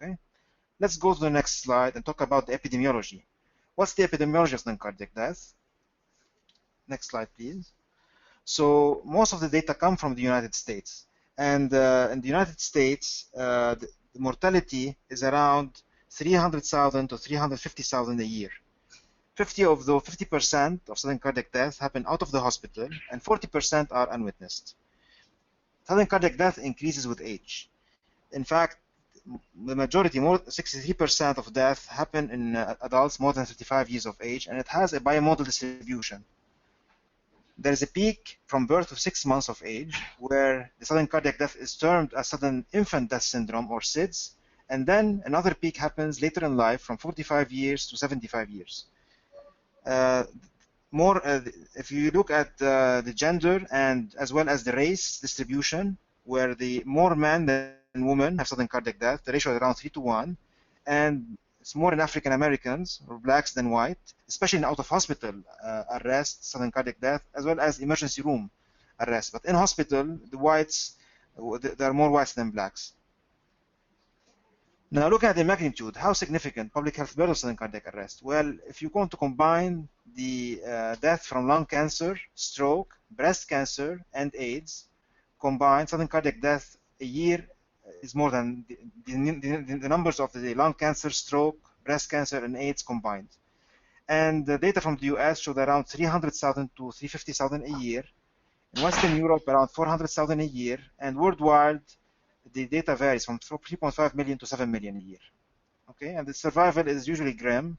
Okay, let's go to the next slide and talk about the epidemiology. What's the epidemiology of sudden cardiac death? Next slide, please. So most of the data come from the United States, and in the United States, the mortality is around 300,000 to 350,000 a year. 50% of sudden cardiac death happen out of the hospital, and 40% are unwitnessed. Sudden cardiac death increases with age. In fact, the majority, more 63% of death happen in adults more than 35 years of age, and it has a bimodal distribution. There is a peak from birth to 6 months of age, where the sudden cardiac death is termed as sudden infant death syndrome, or SIDS, and then another peak happens later in life from 45 years to 75 years. If you look at the gender and as well as the race distribution, where the more men than women have sudden cardiac death, the ratio is around 3:1, and it's more in African Americans or blacks than white, especially in out-of-hospital arrest, sudden cardiac death, as well as emergency room arrest. But in hospital, the whites, there are more whites than blacks. Now, look at the magnitude. How significant public health burden of sudden cardiac arrest? Well, if you want to combine the death from lung cancer, stroke, breast cancer, and AIDS, combined, sudden cardiac death a year is more than the numbers of the lung cancer, stroke, breast cancer, and AIDS combined. And the data from the US showed around 300,000 to 350,000 a year. In Western Europe, around 400,000 a year. And worldwide, the data varies from 3.5 million to 7 million a year. Okay, and the survival is usually grim,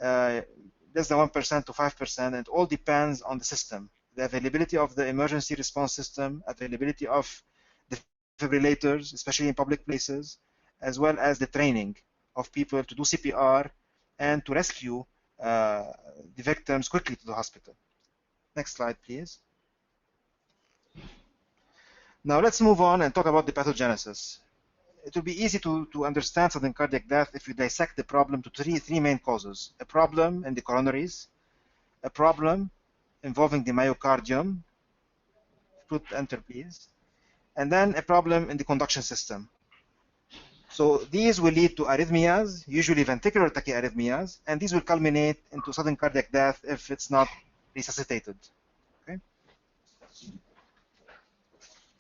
less than 1% to 5%, and it all depends on the system, the availability of the emergency response system, availability of defibrillators, especially in public places, as well as the training of people to do CPR and to rescue the victims quickly to the hospital. Next slide, please. Now let's move on and talk about the pathogenesis. It will be easy to understand sudden cardiac death if you dissect the problem to three main causes. A problem in the coronaries, a problem involving the myocardium, put enter please, and then a problem in the conduction system. So these will lead to arrhythmias, usually ventricular tachyarrhythmias, and these will culminate into sudden cardiac death if it's not resuscitated. Okay.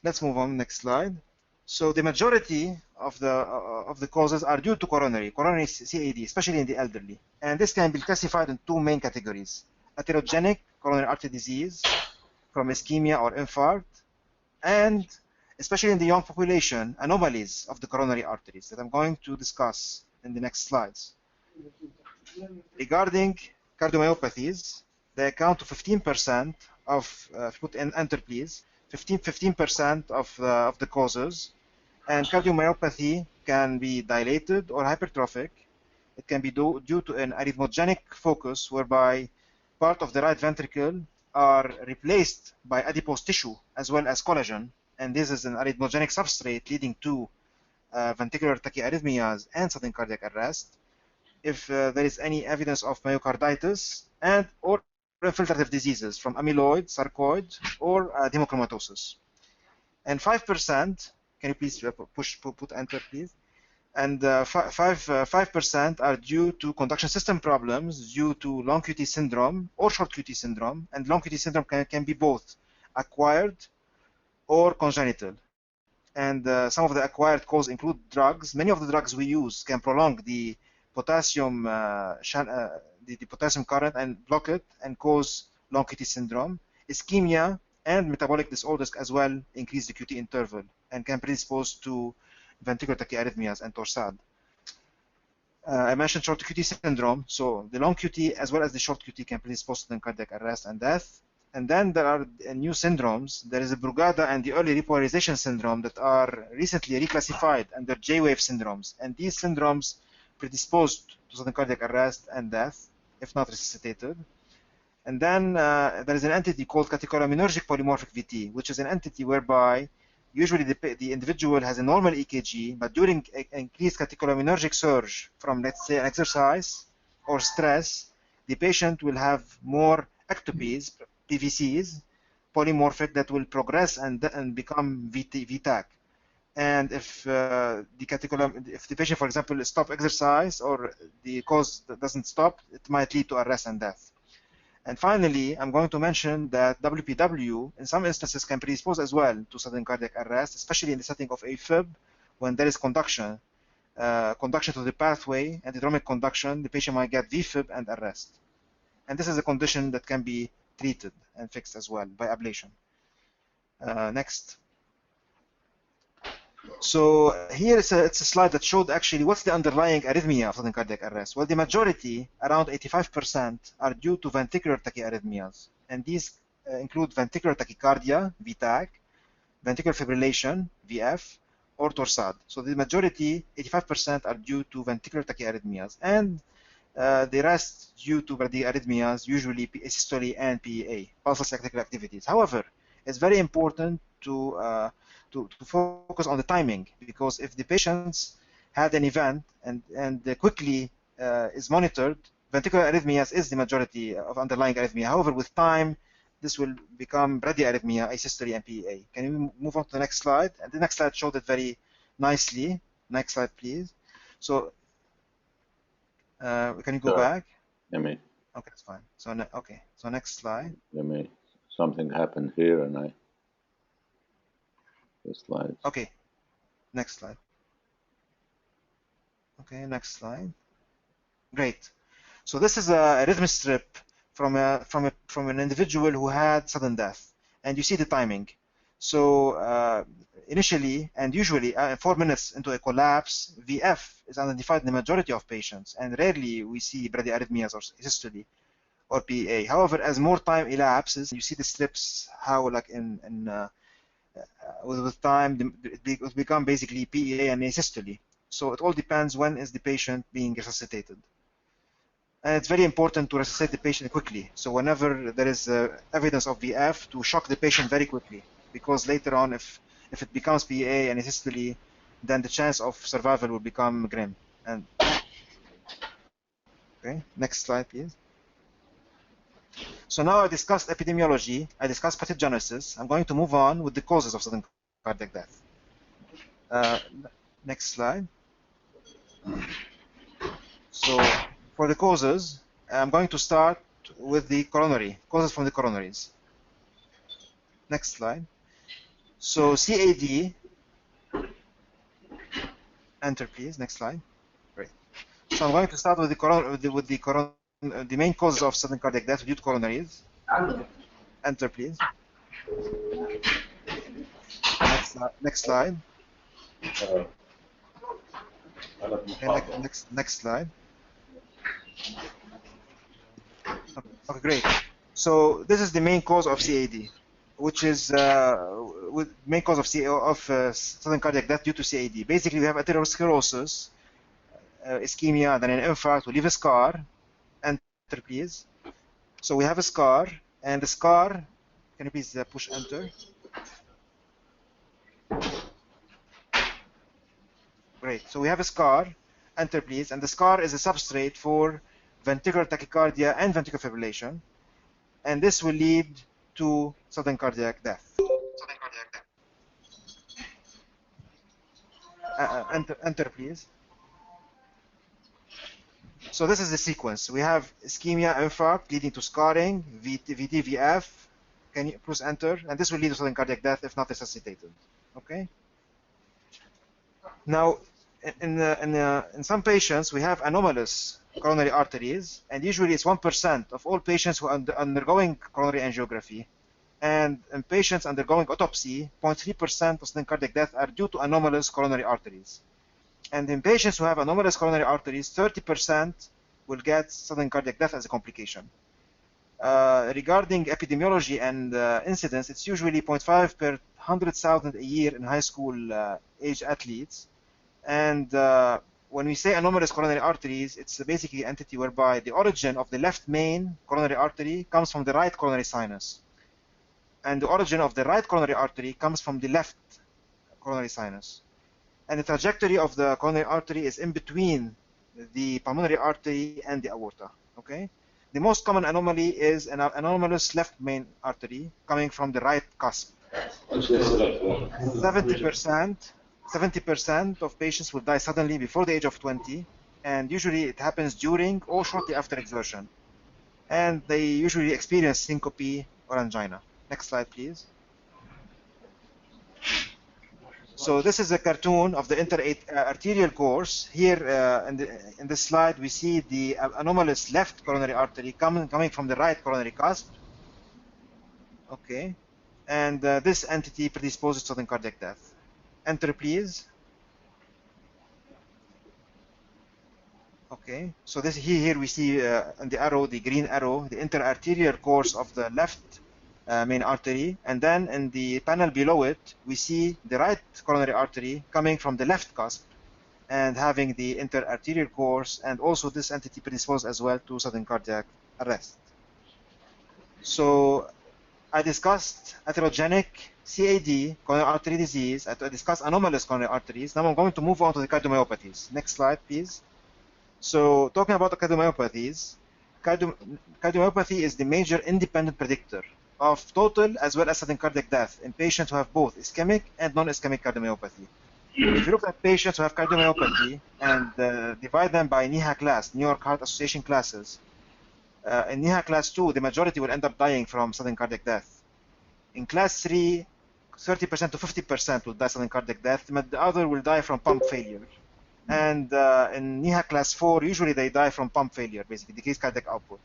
Let's move on, next slide. So the majority of the causes are due to coronary CAD, especially in the elderly. And this can be classified in two main categories: atherogenic coronary artery disease from ischemia or infarct, and especially in the young population, anomalies of the coronary arteries that I'm going to discuss in the next slides. Regarding cardiomyopathies, they account to 15% of, put in enter please, 15% of the causes. And cardiomyopathy can be dilated or hypertrophic. It can be due to an arrhythmogenic focus, whereby part of the right ventricle are replaced by adipose tissue as well as collagen. And this is an arrhythmogenic substrate leading to ventricular tachyarrhythmias and sudden cardiac arrest. If there is any evidence of myocarditis and or infiltrative diseases from amyloid, sarcoid, or hemochromatosis. And 5%, can you please put enter, please? And 5% are due to conduction system problems due to long QT syndrome or short QT syndrome. And long QT syndrome can be both acquired or congenital. And some of the acquired causes include drugs. Many of the drugs we use can prolong the potassium the potassium current and block it and cause long QT syndrome. Ischemia and metabolic disorders as well increase the QT interval and can predispose to ventricular tachyarrhythmias and torsade. I mentioned short QT syndrome, so the long QT as well as the short QT can predispose to cardiac arrest and death. And then there are new syndromes. There is a Brugada and the early repolarization syndrome that are recently reclassified under J-wave syndromes. And these syndromes predisposed to sudden cardiac arrest and death if not resuscitated. And then there is an entity called catecholaminergic polymorphic VT, which is an entity whereby usually the individual has a normal EKG, but during increased catecholaminergic surge from, let's say, an exercise or stress, the patient will have more ectopies, PVCs, polymorphic, that will progress and become VTAC. And if if the patient, for example, stop exercise or the cause doesn't stop, it might lead to arrest and death. And finally, I'm going to mention that WPW in some instances can predispose as well to sudden cardiac arrest, especially in the setting of AFib when there is conduction to the pathway, antidromic conduction. The patient might get VFib and arrest. And this is a condition that can be treated and fixed as well by ablation. Next. So here it's a slide that showed actually what's the underlying arrhythmia of sudden cardiac arrest. Well, the majority, around 85%, are due to ventricular tachyarrhythmias. And these include ventricular tachycardia, VTAC, ventricular fibrillation, VF, or torsade. So the majority, 85%, are due to ventricular tachyarrhythmias. And the rest due to bradyarrhythmias, usually asystole and PEA, pulseless electrical activities. However, it's very important to focus on the timing, because if the patients had an event and quickly is monitored, ventricular arrhythmias is the majority of underlying arrhythmia. However, with time, this will become bradyarrhythmia, asystole, and PEA. Can you move on to the next slide? And the next slide showed it very nicely. Next slide, please. So, can you go back? Let me. Okay, that's fine. So, okay. So next slide. Let me. Something happened here, and the slides. Okay. Next slide. Okay, next slide. Great. So this is a rhythm strip from an individual who had sudden death, and you see the timing. So initially and usually 4 minutes into a collapse, VF is identified in the majority of patients, and rarely we see bradyarrhythmias or asystole or PEA. However, as more time elapses, you see the strips how, like with time, it become basically PEA and asystole. So it all depends when is the patient being resuscitated. And it's very important to resuscitate the patient quickly. So whenever there is evidence of VF, to shock the patient very quickly, because later on, if it becomes PEA and asystole, then the chance of survival will become grim. And okay, next slide, please. So now I discussed epidemiology, I discussed pathogenesis. I'm going to move on with the causes of sudden cardiac death. Next slide. So for the causes, I'm going to start with the coronary, causes from the coronaries. Next slide. So CAD, enter please, next slide. Great. So I'm going to start with the main causes of sudden cardiac death due to coronaries. Enter please. Next slide. Okay, next slide. Okay, great. So this is the main cause of CAD, which is main cause of sudden cardiac death due to CAD. Basically, we have atherosclerosis, ischemia, then an infarct. We leave a scar. Enter, please. So we have a scar, and the scar. Can you please push enter? Great. So we have a scar. Enter, please. And the scar is a substrate for ventricular tachycardia and ventricular fibrillation, and this will lead to sudden cardiac death. Enter, please. So this is the sequence. We have ischemia, infarct, leading to scarring, VT, VF. Can you please enter? And this will lead to sudden cardiac death if not resuscitated. Okay. Now, in some patients, we have anomalous coronary arteries, and usually it's 1% of all patients who are undergoing coronary angiography. And in patients undergoing autopsy, 0.3% of sudden cardiac death are due to anomalous coronary arteries. And in patients who have anomalous coronary arteries, 30% will get sudden cardiac death as a complication. Regarding epidemiology and incidence, it's usually 0.5 per 100,000 a year in high school age athletes. And when we say anomalous coronary arteries, it's basically an entity whereby the origin of the left main coronary artery comes from the right coronary sinus, and the origin of the right coronary artery comes from the left coronary sinus. And the trajectory of the coronary artery is in between the pulmonary artery and the aorta. Okay. The most common anomaly is an anomalous left main artery coming from the right cusp. 70% 70% of patients will die suddenly before the age of 20, and usually it happens during or shortly after exertion. And they usually experience syncope or angina. Next slide, please. So this is a cartoon of the interarterial course. Here in this slide, we see the anomalous left coronary artery coming from the right coronary cusp. Okay, and this entity predisposes to sudden cardiac death. Enter, please. Okay, so this here we see on the arrow, the green arrow, the interarterial course of the left main artery, and then in the panel below it, we see the right coronary artery coming from the left cusp and having the interarterial course, and also this entity predisposed as well to sudden cardiac arrest. So I discussed atherogenic CAD, coronary artery disease. I discussed anomalous coronary arteries. Now I'm going to move on to the cardiomyopathies. Next slide, please. So talking about the cardiomyopathies, cardiomyopathy is the major independent predictor of total as well as sudden cardiac death in patients who have both ischemic and non-ischemic cardiomyopathy. If you look at patients who have cardiomyopathy and divide them by NYHA class, New York Heart Association classes, in NYHA class 2, the majority will end up dying from sudden cardiac death. In class 3, 30% to 50% will die sudden cardiac death, but the other will die from pump failure. And in NYHA class 4, usually they die from pump failure, basically decreased cardiac output.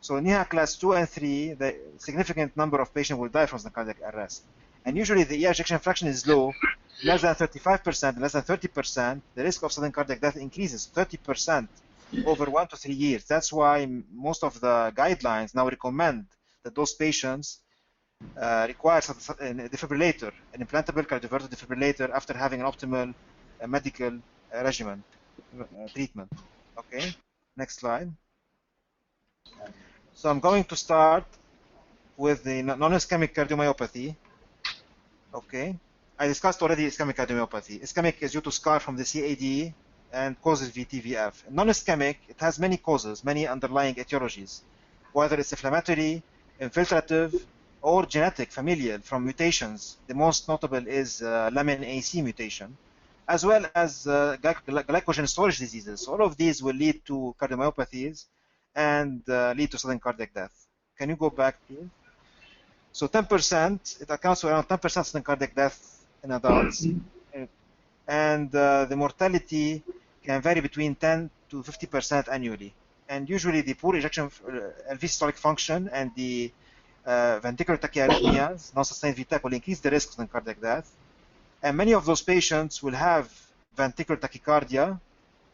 So in NYHA class 2 and 3, the significant number of patients will die from sudden cardiac arrest. And usually the ejection fraction is low, less than 35%, less than 30%. The risk of sudden cardiac death increases 30% over 1 to 3 years. That's why most of the guidelines now recommend that those patients require a defibrillator, an implantable cardioverter defibrillator, after having an optimal medical regimen, treatment. Okay, next slide. So I'm going to start with the non-ischemic cardiomyopathy. Okay, I discussed already ischemic cardiomyopathy. Ischemic is due to scar from the CAD and causes VTVF. Non-ischemic, it has many causes, many underlying etiologies, whether it's inflammatory, infiltrative, or genetic, familial, from mutations. The most notable is lamin AC mutation, as well as glycogen storage diseases. All of these will lead to cardiomyopathies and lead to sudden cardiac death. Can you go back, please? So 10%, it accounts for around 10% sudden cardiac death in adults. And the mortality can vary between 10 to 50% annually. And usually the poor ejection LV systolic function and the ventricular tachyarrhythmias, non-sustained VTAC, will increase the risk of sudden cardiac death. And many of those patients will have ventricular tachycardia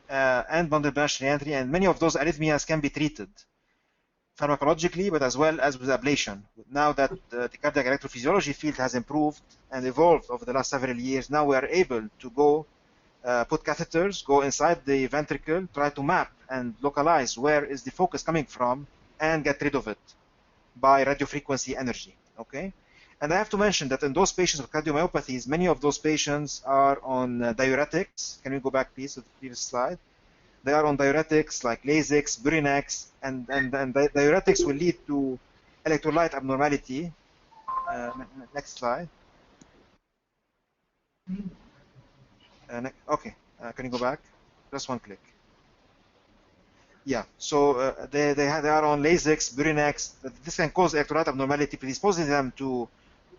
and bundle branch reentry, and many of those arrhythmias can be treated pharmacologically, but as well as with ablation. Now that the cardiac electrophysiology field has improved and evolved over the last several years, now we are able to go put catheters, go inside the ventricle, try to map and localize where is the focus coming from, and get rid of it by radiofrequency energy. Okay. And I have to mention that in those patients with cardiomyopathies, many of those patients are on diuretics. Can we go back, please, to the previous slide? They are on diuretics like Lasix, Burinex, and diuretics will lead to electrolyte abnormality. Next slide. Okay, can you go back? Just one click. Yeah, so they are on Lasix, Burinex. This can cause electrolyte abnormality, predisposing them to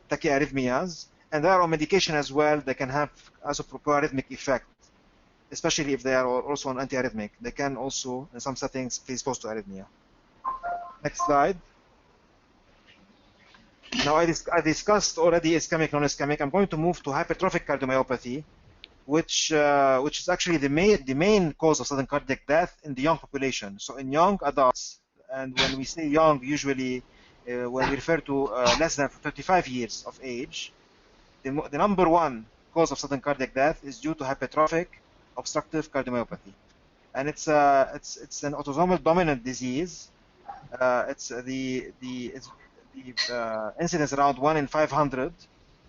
tachyarrhythmias, and they are on medication as well. They can have also proarrhythmic effect, especially if they are also on antiarrhythmic. They can also, in some settings, predispose to arrhythmia. Next slide. Now I discussed already ischemic, non-ischemic. I'm going to move to hypertrophic cardiomyopathy, which is actually the main cause of sudden cardiac death in the young population. So in young adults, and when we say young, usually when we refer to less than 35 years of age, the number one cause of sudden cardiac death is due to hypertrophic obstructive cardiomyopathy, and it's an autosomal dominant disease. It's the incidence around 1 in 500,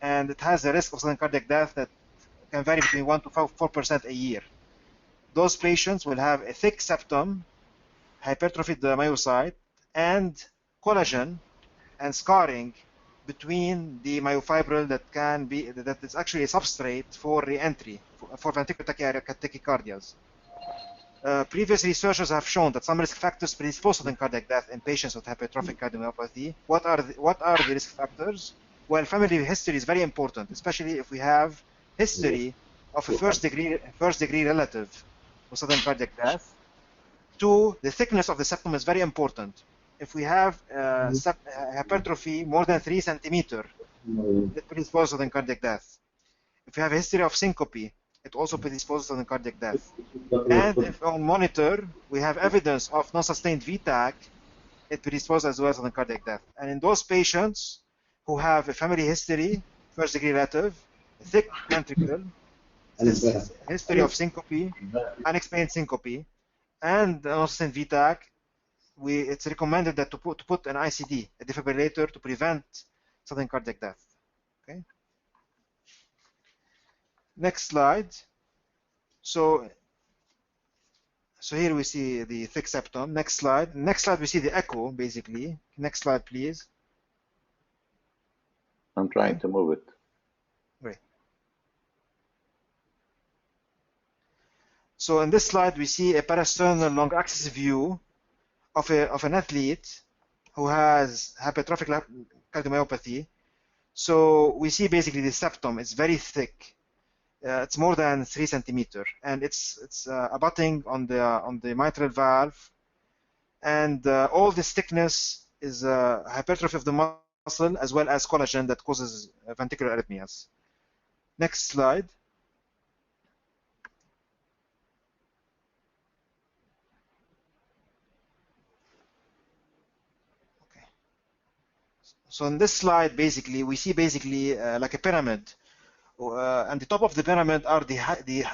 and it has a risk of sudden cardiac death that can vary between 1 to 4% a year. Those patients will have a thick septum, hypertrophied myocyte, and collagen and scarring between the myofibril that is actually a substrate for re-entry for ventricular tachycardias. Previous researchers have shown that some risk factors predispose to cardiac death in patients with hypertrophic cardiomyopathy. What are the risk factors? Well, family history is very important, especially if we have history of a first degree relative with sudden cardiac death. Two, the thickness of the septum is very important. If we have hypertrophy more than 3 centimeters, it predisposes to cardiac death. If you have a history of syncope, it also predisposes to cardiac death. And if on monitor we have evidence of non-sustained VTAC, it predisposes as well to cardiac death. And in those patients who have a family history, first degree relative, a thick ventricle, history of syncope, unexplained syncope, and non-sustained VTAC, it's recommended that to put an ICD, a defibrillator, to prevent sudden cardiac death. Okay. Next slide. So here we see the thick septum. Next slide. Next slide we see the echo, basically. Next slide, please. I'm trying to move it. Great. So in this slide we see a parasternal long axis view of an athlete who has hypertrophic cardiomyopathy. So we see basically the septum is very thick. It's more than 3 centimeters, and it's abutting on the mitral valve, and all this thickness is hypertrophy of the muscle as well as collagen that causes ventricular arrhythmias. Next slide. Okay. So in this slide, basically, we see like a pyramid. And the top of the pyramid are the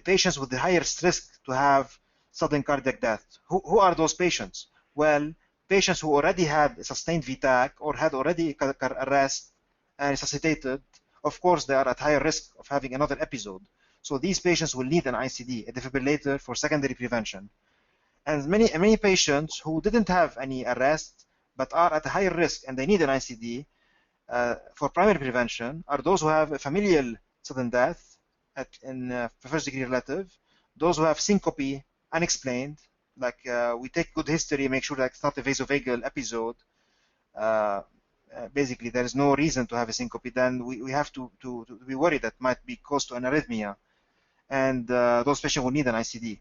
patients with the highest risk to have sudden cardiac death. Who are those patients? Well, patients who already had sustained VTAC or had already arrest and resuscitated, of course, they are at higher risk of having another episode. So these patients will need an ICD, a defibrillator, for secondary prevention. And many patients who didn't have any arrest but are at a higher risk and they need an ICD, for primary prevention are those who have a familial sudden death in first degree relative, those who have syncope unexplained, like we take good history, make sure that it's not a vasovagal episode. Basically, there is no reason to have a syncope. Then we have to be worried that might be caused to an arrhythmia, and those patients will need an ICD.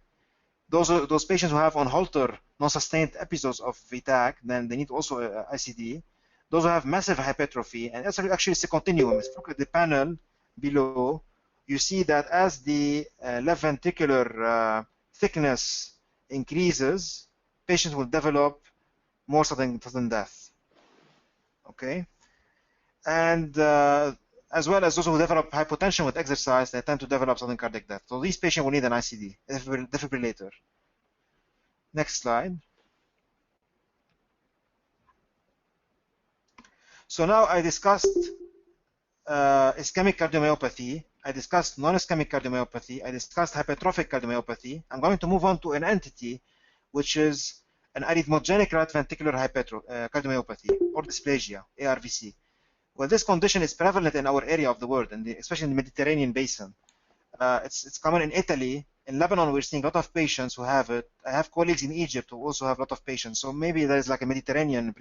Those patients who have on Holter non-sustained episodes of VTAC, then they need also a ICD. Those who have massive hypertrophy, and that's actually it's a continuum. If you look at the panel below, you see that as the left ventricular thickness increases, patients will develop more sudden death. Okay, and as well as those who develop hypotension with exercise, they tend to develop sudden cardiac death. So these patients will need an ICD, a defibrillator. Next slide. So now I discussed ischemic cardiomyopathy, I discussed non-ischemic cardiomyopathy, I discussed hypertrophic cardiomyopathy. I'm going to move on to an entity which is an arrhythmogenic right ventricular cardiomyopathy or dysplasia, ARVC. Well, this condition is prevalent in our area of the world, especially in the Mediterranean basin. It's common in Italy. In Lebanon, we're seeing a lot of patients who have it. I have colleagues in Egypt who also have a lot of patients. So maybe there's like a Mediterranean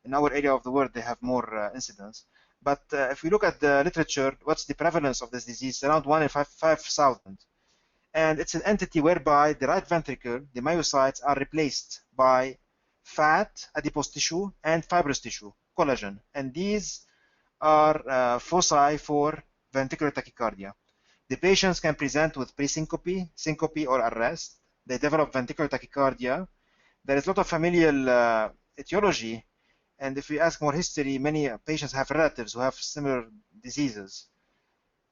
in our area of the world, they have more incidence. But if we look at the literature, what's the prevalence of this disease? Around 1 in 5,000. And it's an entity whereby the right ventricle, the myocytes, are replaced by fat, adipose tissue, and fibrous tissue, collagen. And these are foci for ventricular tachycardia. The patients can present with presyncope, syncope, or arrest. They develop ventricular tachycardia. There is a lot of familial etiology. And if we ask more history, many patients have relatives who have similar diseases.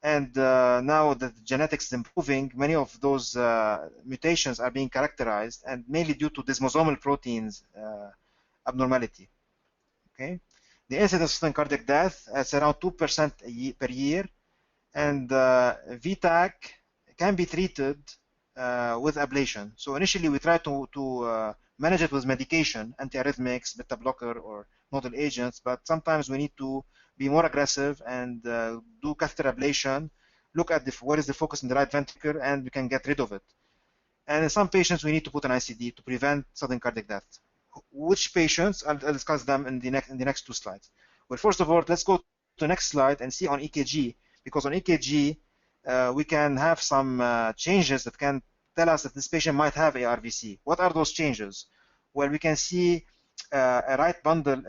And now that the genetics is improving, many of those mutations are being characterized, and mainly due to desmosomal proteins abnormality. Okay, the incidence of sudden cardiac death is around 2% per year, and VTAC can be treated with ablation. So initially, we try to manage it with medication, antiarrhythmics, beta blocker, or nodal agents, but sometimes we need to be more aggressive and do catheter ablation, look at where is the focus in the right ventricle, and we can get rid of it. And in some patients, we need to put an ICD to prevent sudden cardiac death. Which patients? I'll discuss them in the next two slides. Well, first of all, let's go to the next slide and see on EKG, because on EKG, we can have some changes that can tell us that this patient might have ARVC. What are those changes? Well, we can see a right bundle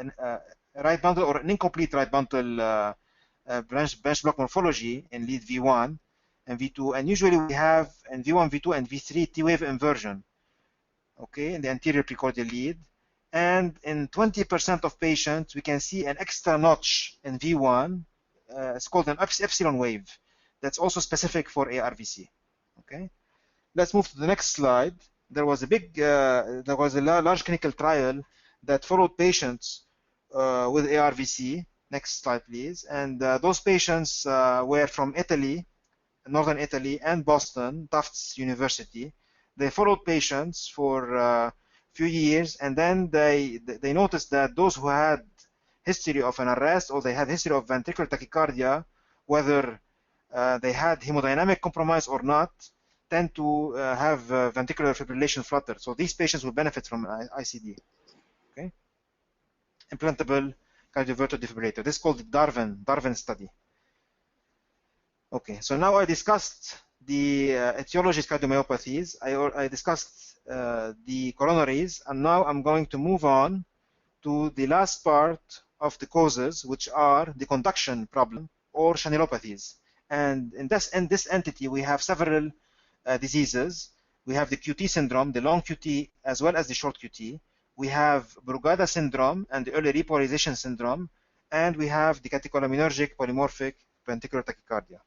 or an incomplete right bundle branch block morphology in lead V1 and V2, and usually we have in V1, V2, and V3 T-wave inversion, okay, in the anterior precordial lead. And in 20% of patients, we can see an extra notch in V1. It's called an epsilon wave. That's also specific for ARVC. Okay, let's move to the next slide. There was a large clinical trial that followed patients with ARVC. Next slide, please. And those patients were from Italy, Northern Italy, and Boston, Tufts University. They followed patients for a few years, and then they noticed that those who had history of an arrest or they had history of ventricular tachycardia, whether they had hemodynamic compromise or not, tend to have ventricular fibrillation flutter. So these patients will benefit from ICD. Okay, implantable cardioverter defibrillator. This is called the Darwin study. Okay, so now I discussed the etiologies cardiomyopathies. I discussed the coronaries, and now I'm going to move on to the last part of the causes, which are the conduction problem or channelopathies. And in this entity, we have several diseases. We have the QT syndrome, the long QT, as well as the short QT. We have Brugada syndrome and the early repolarization syndrome, and we have the catecholaminergic polymorphic ventricular tachycardia.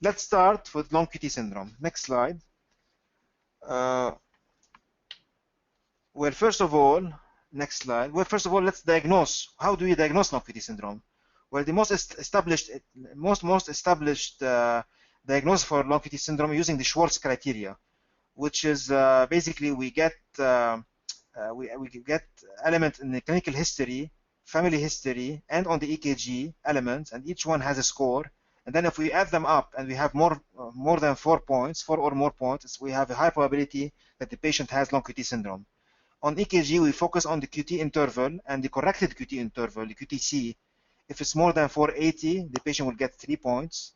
Let's start with long QT syndrome. Next slide. Well, first of all, next slide. Well, first of all, let's diagnose. How do we diagnose long QT syndrome? Well, the most established diagnosis for long QT syndrome using the Schwartz criteria, which is basically we get element in the clinical history, family history, and on the EKG elements, and each one has a score. And then if we add them up and we have more than 4 points, 4 or more points, we have a high probability that the patient has long QT syndrome. On EKG, we focus on the QT interval and the corrected QT interval, the QTC. If it's more than 480, the patient will get 3 points.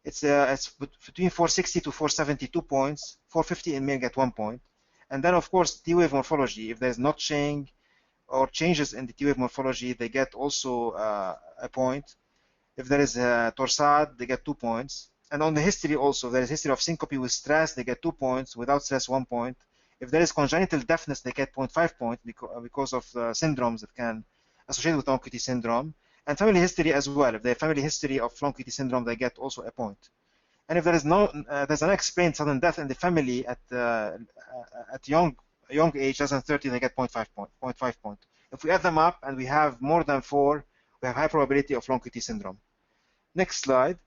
It's between 460 to 472 points. 450 in male get 1 point. And then, of course, T-wave morphology. If there's notching or changes in the T-wave morphology, they get also a point. If there is a torsade, they get 2 points. And on the history also, if there is history of syncope with stress, they get 2 points. Without stress, 1 point. If there is congenital deafness, they get 0.5 points because of syndromes that can associate with long QT syndrome. And family history as well. If they have family history of long QT syndrome, they get also a point. And if there is there's an unexplained sudden death in the family at young age, less than 30, they get 0.5 point. If we add them up and we have more than 4, we have high probability of long QT syndrome. Next slide.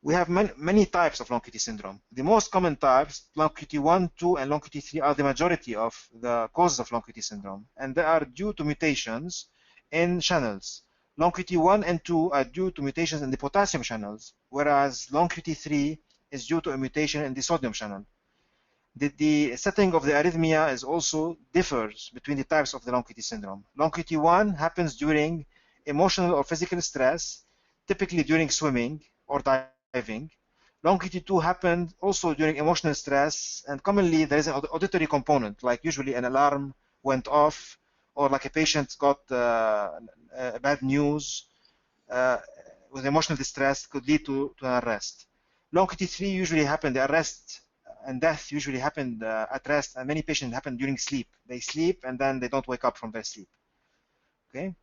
We have many types of long QT syndrome. The most common types, long QT 1, 2, and long QT 3, are the majority of the causes of long QT syndrome, and they are due to mutations in channels. Long QT 1 and 2 are due to mutations in the potassium channels, whereas long QT 3 is due to a mutation in the sodium channel. The setting of the arrhythmia is also differs between the types of the long QT syndrome. Long QT 1 happens during emotional or physical stress, typically during swimming or diving. Long QT 2 happened also during emotional stress, and commonly there is an auditory component, like usually an alarm went off, or like a patient got bad news with emotional distress could lead to an arrest. Long QT 3 usually happened, the arrest and death usually happened at rest, and many patients happen during sleep. They sleep and then they don't wake up from their sleep. Okay,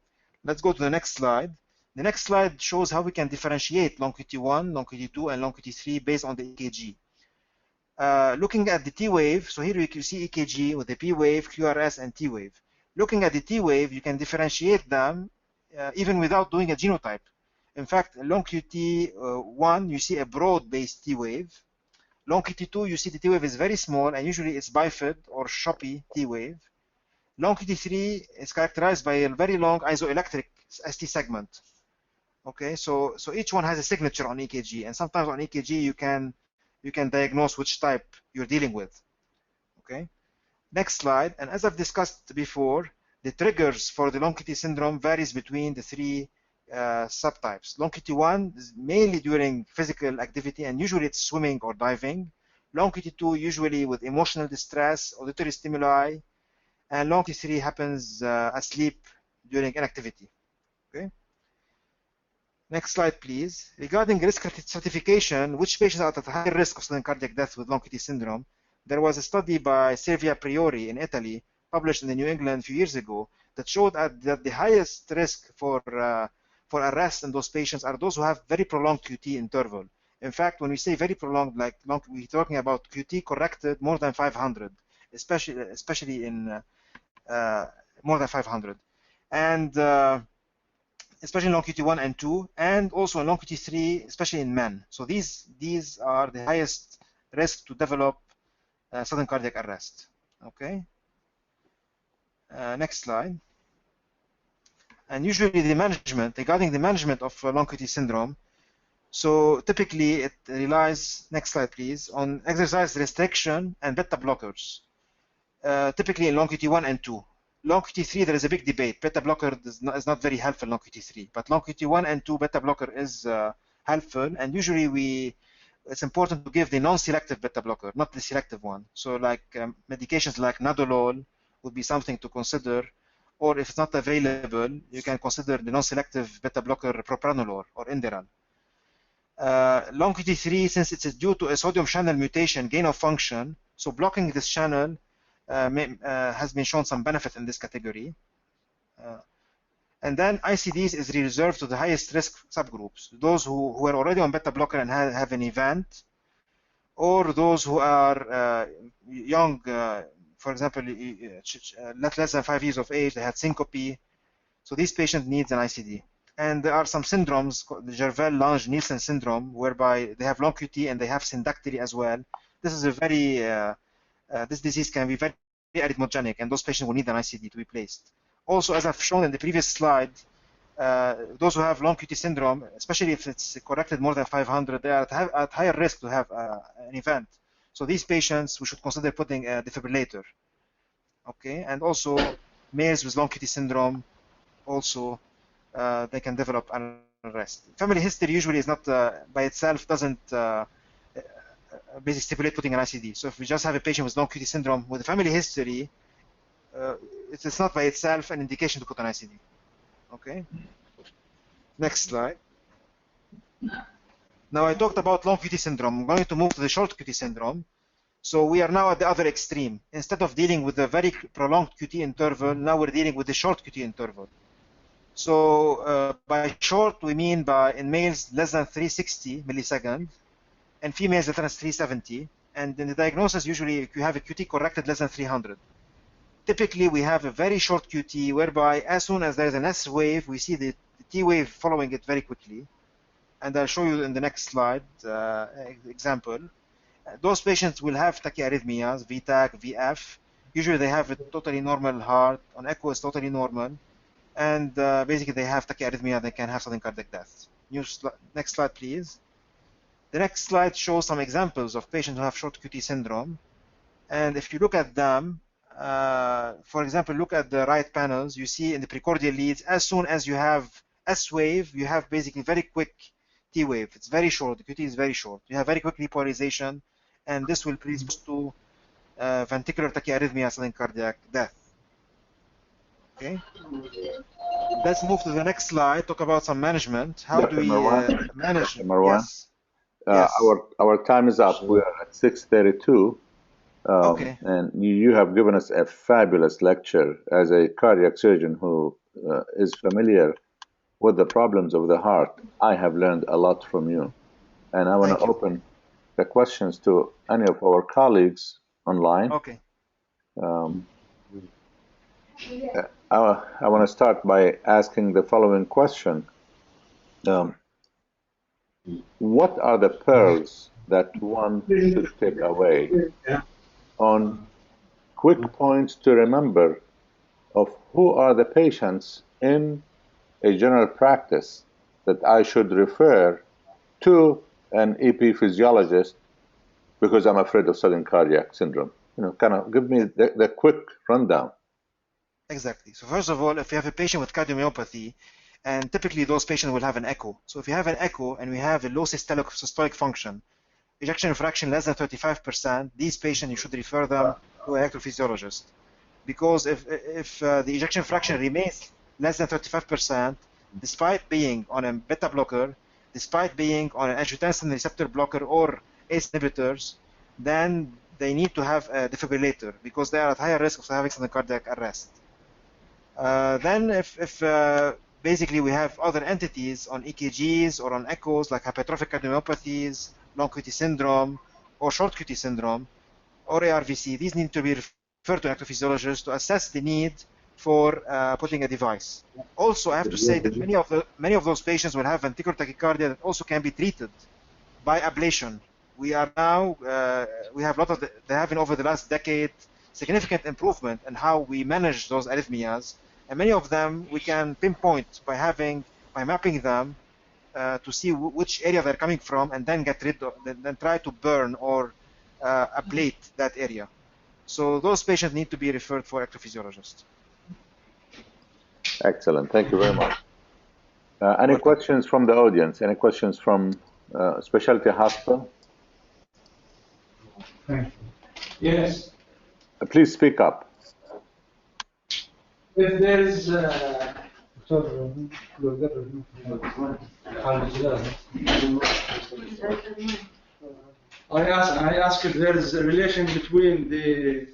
let's go to the next slide. The next slide shows how we can differentiate long QT 1, long QT 2, and long QT 3 based on the EKG. Looking at the T wave, so here you can see EKG with the P wave, QRS, and T wave. Looking at the T wave, you can differentiate them even without doing a genotype. In fact, long QT 1, you see a broad-based T wave. Long QT2, you see the T wave is very small, and usually it's bifid or choppy T wave. Long QT3 is characterized by a very long isoelectric ST segment. Okay, so each one has a signature on EKG, and sometimes on EKG you can diagnose which type you're dealing with. Okay, next slide. And as I've discussed before, the triggers for the long QT syndrome varies between the three subtypes. Long QT1 is mainly during physical activity, and usually it's swimming or diving. Long QT2 usually with emotional distress, auditory stimuli, and long QT3 happens asleep during inactivity. Okay. Next slide, please. Regarding risk stratification, which patients are at high risk of sudden cardiac death with long QT syndrome? There was a study by Servia Priori in Italy, published in the New England a few years ago, that showed that the highest risk for arrest in those patients are those who have very prolonged QT interval. In fact, when we say very prolonged, like long, we're talking about QT corrected more than 500, especially in more than 500, and especially in long QT1 and 2, and also in long QT3, especially in men. So these are the highest risk to develop sudden cardiac arrest. Okay. Next slide. And usually the management, regarding the management of long QT syndrome, so typically it relies, next slide please, on exercise restriction and beta blockers. Typically in long QT1 and 2. Long QT3, there is a big debate. Beta blocker is not very helpful in long QT3, but long QT1 and 2 beta blocker is helpful, and usually it's important to give the non-selective beta blocker, not the selective one. So like medications like nadolol would be something to consider, or if it's not available, you can consider the non-selective beta blocker propranolol or Inderal. Long QT3, since it's due to a sodium channel mutation, gain of function, so blocking this channel has been shown some benefit in this category. And then ICDs is reserved to the highest risk subgroups, those who are already on beta blocker and have an event, or those who are young, for example, less than 5 years of age, they had syncope. So these patients need an ICD. And there are some syndromes, the Jervell-Lange-Nielsen syndrome, whereby they have long QT and they have syndactyly as well. This is a very this disease can be very arrhythmogenic, and those patients will need an ICD to be placed. Also, as I've shown in the previous slide, those who have long QT syndrome, especially if it's corrected more than 500, they are at higher risk to have an event. So these patients, we should consider putting a defibrillator. Okay, and also males with long QT syndrome, also they can develop an arrest. Family history usually is not by itself doesn't basically stipulate putting an ICD. So if we just have a patient with long QT syndrome with a family history, it's not by itself an indication to put an ICD. Okay. Next slide. Now I talked about long QT syndrome. I'm going to move to the short QT syndrome. So we are now at the other extreme. Instead of dealing with the very prolonged QT interval, now we're dealing with the short QT interval. So by short, we mean by in males less than 360 milliseconds, and females less than 370. And in the diagnosis, usually if you have a QT corrected less than 300. Typically, we have a very short QT, whereby as soon as there is an S wave, we see the T wave following it very quickly. And I'll show you in the next slide example. Those patients will have tachyarrhythmias, VTAC, VF. Usually they have a totally normal heart. On echo, it's totally normal. And basically they have tachyarrhythmia, they can have sudden cardiac death. Next slide, please. The next slide shows some examples of patients who have short QT syndrome. And if you look at them, for example, look at the right panels, you see in the precordial leads, as soon as you have S wave, you have basically very quick T wave. It's very short, the QT is very short. You have very quick repolarization, and this will predispose to ventricular tachyarrhythmia, sudden cardiac death. Okay. Let's move to the next slide, talk about some management. How do we manage? Dr. Marwan, yes. Yes. Our time is up. We are at 6:32. Okay. And you have given us a fabulous lecture as a cardiac surgeon who is familiar with the problems of the heart. I have learned a lot from you. And I want to open the questions to any of our colleagues online. Okay. I want to start by asking the following question. What are the pearls that one should take away on quick points to remember of who are the patients in a general practice that I should refer to an EP physiologist because I'm afraid of sudden cardiac syndrome? You know, kind of give me the quick rundown. Exactly. So first of all, if you have a patient with cardiomyopathy, and typically those patients will have an echo. So if you have an echo and we have a low systolic function, ejection fraction less than 35%, these patients, you should refer them to an electrophysiologist. Because if the ejection fraction remains less than 35%, despite being on a beta blocker, despite being on an angiotensin receptor blocker or ACE inhibitors, then they need to have a defibrillator because they are at higher risk of having sudden cardiac arrest. Then if basically we have other entities on EKGs or on echoes like hypertrophic cardiomyopathies, long QT syndrome, or short QT syndrome, or ARVC, these need to be referred to an electrophysiologist to assess the need for putting a device. Also, I have to say that many of those patients will have ventricular tachycardia that also can be treated by ablation. We are now, we have a lot of, they have been over the last decade, significant improvement in how we manage those arrhythmias. And many of them we can pinpoint by mapping them to see which area they're coming from, and then get rid of, then try to burn or ablate that area. So those patients need to be referred for electrophysiologist. Excellent. Thank you very much. Any questions from the audience? Any questions from specialty hospital? Thank you. Yes. Please speak up. If there is I ask if there is a relation between the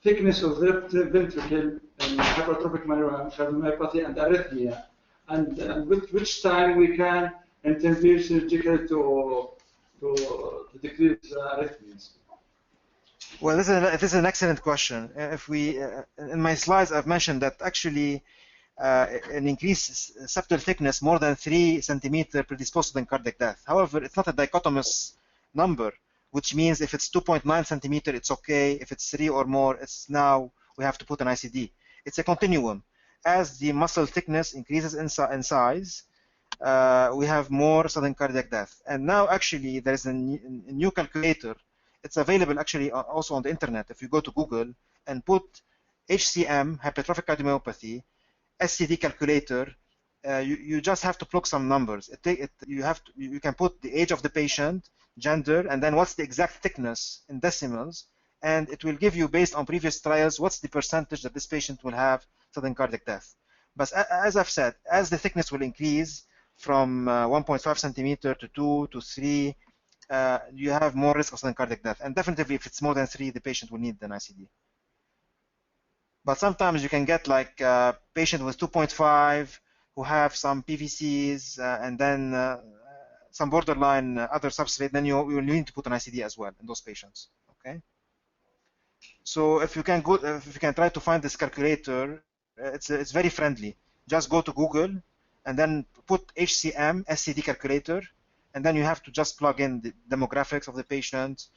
thickness of the ventricle and hypertrophic cardiomyopathy and arrhythmia, and with which time we can intervene surgically to decrease arrhythmias. Well, this is an excellent question. If we, in my slides, I've mentioned that actually an increased septal thickness more than 3 centimeters predisposed to cardiac death. However, it's not a dichotomous number, which means if it's 2.9 centimeters, it's okay. If it's 3 or more, it's now we have to put an ICD. It's a continuum. As the muscle thickness increases in size, we have more sudden cardiac death. And now actually there is a new calculator. It's available actually also on the internet. If you go to Google and put HCM, hypertrophic cardiomyopathy, SCD calculator, you just have to plug some numbers. You can put the age of the patient, gender, and then what's the exact thickness in decimals, and it will give you, based on previous trials, what's the percentage that this patient will have sudden cardiac death. But as I've said, as the thickness will increase from 1.5 centimeter to 2 to 3, you have more risk of sudden cardiac death. And definitely if it's more than 3, the patient will need an ICD. But sometimes you can get like a patient with 2.5 who have some PVCs and then some borderline other substrate, then you will need to put an ICD as well in those patients. Okay. So if you can try to find this calculator, it's very friendly. Just go to Google and then put HCM SCD calculator, and then you have to just plug in the demographics of the patient,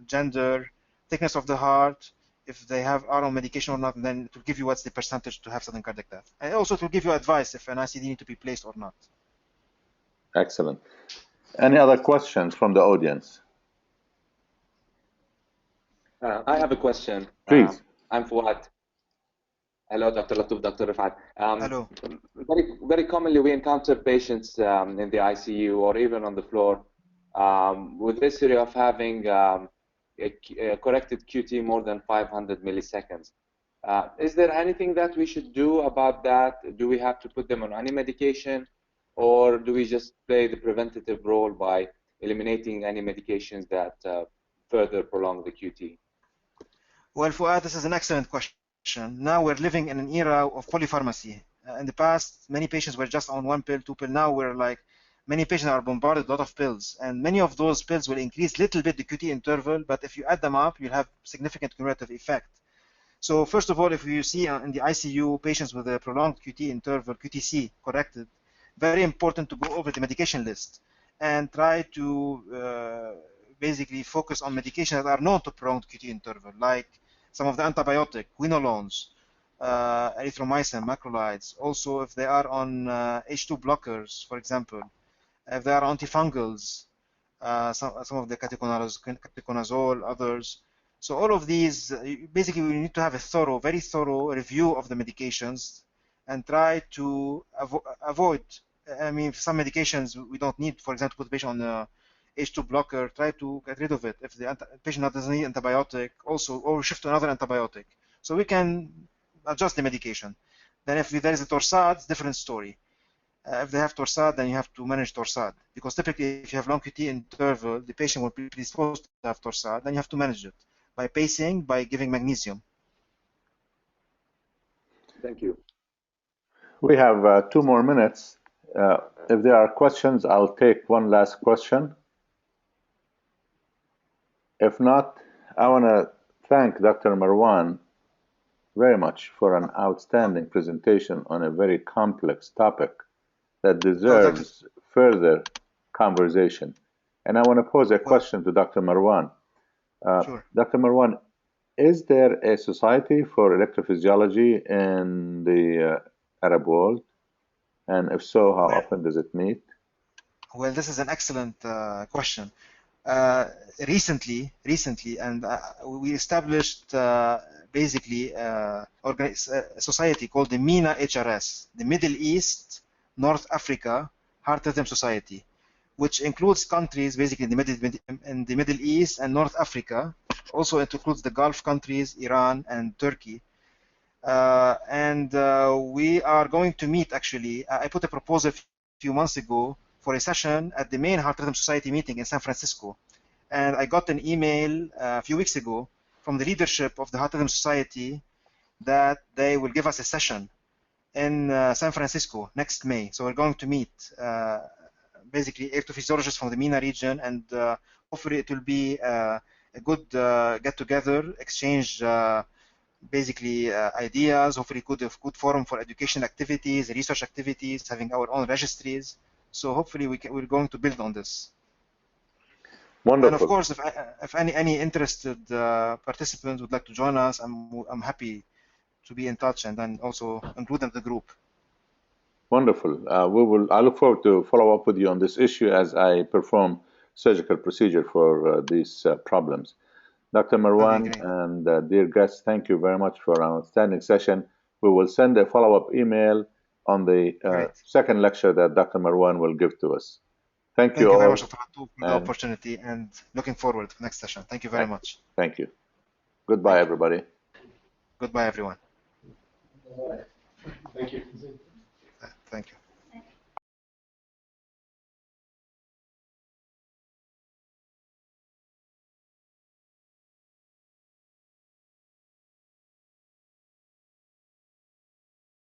gender, thickness of the heart, if they have oral medication or not, and then it will give you what's the percentage to have sudden cardiac death. And also it will give you advice if an ICD needs to be placed or not. Excellent. Any other questions from the audience? I have a question. Please. I'm Fuad. Hello, Dr. Latouf, Dr. Refaat. Hello. Very commonly, we encounter patients in the ICU or even on the floor with history of having a corrected QT more than 500 milliseconds. Is there anything that we should do about that? Do we have to put them on any medication, or do we just play the preventative role by eliminating any medications that further prolong the QT? Well, Fuad, this is an excellent question. Now we're living in an era of polypharmacy. In the past, many patients were just on 1 pill, 2 pill. Now we're like, many patients are bombarded with a lot of pills, and many of those pills will increase little bit the QT interval, but if you add them up, you'll have significant cumulative effect. So first of all, if you see in the ICU patients with a prolonged QT interval, QTC corrected, very important to go over the medication list. and try to basically focus on medications that are known to prolong QT interval, like some of the antibiotic, quinolones, erythromycin, macrolides. Also, if they are on H2 blockers, for example, if they are antifungals, some of the ketoconazole, others. So all of these, basically, we need to have a very thorough review of the medications and try to avoid. I mean, some medications we don't need. For example, put the patient on a H2 blocker, try to get rid of it. If the patient doesn't need antibiotic, also, or shift to another antibiotic. So we can adjust the medication. Then if there is a torsades, different story. If they have torsade, then you have to manage torsade, because typically if you have long QT interval, the patient will be predisposed to have torsade, then you have to manage it by pacing, by giving magnesium. Thank you. We have 2 more minutes. If there are questions, I'll take one last question. If not, I want to thank Dr. Marwan very much for an outstanding presentation on a very complex topic that deserves further conversation. And I want to pose a question to Dr. Marwan. Sure. Dr. Marwan, is there a society for electrophysiology in the Arab world? And if so, how often does it meet? Well, this is an excellent question. Recently, and we established basically a society called the MENA HRS, the Middle East North Africa Heart Rhythm Society, which includes countries basically in the Middle East and North Africa. Also, it includes the Gulf countries, Iran and Turkey. We are going to meet, actually. I put a proposal a few months ago for a session at the main Heart Rhythm Society meeting in San Francisco. And I got an email a few weeks ago from the leadership of the Heart Rhythm Society that they will give us a session in San Francisco next May. So we're going to meet basically electrophysiologists from the MENA region, and hopefully it will be a good get-together, exchange basically ideas, hopefully good forum for education activities, research activities, having our own registries. So hopefully we're going to build on this. Wonderful. And of course, if any interested participants would like to join us, I'm happy to be in touch and then also include them in the group. Wonderful. I look forward to follow up with you on this issue as I perform surgical procedure for these problems. Dr. Marwan and dear guests, thank you very much for our outstanding session. We will send a follow-up email on the second lecture that Dr. Marwan will give to us. Thank you all. Very much, Dr. Atu, for the opportunity, and looking forward to the next session. Thank you very much. Thank you. Goodbye, everybody. Goodbye, everyone. Thank you. Thank you.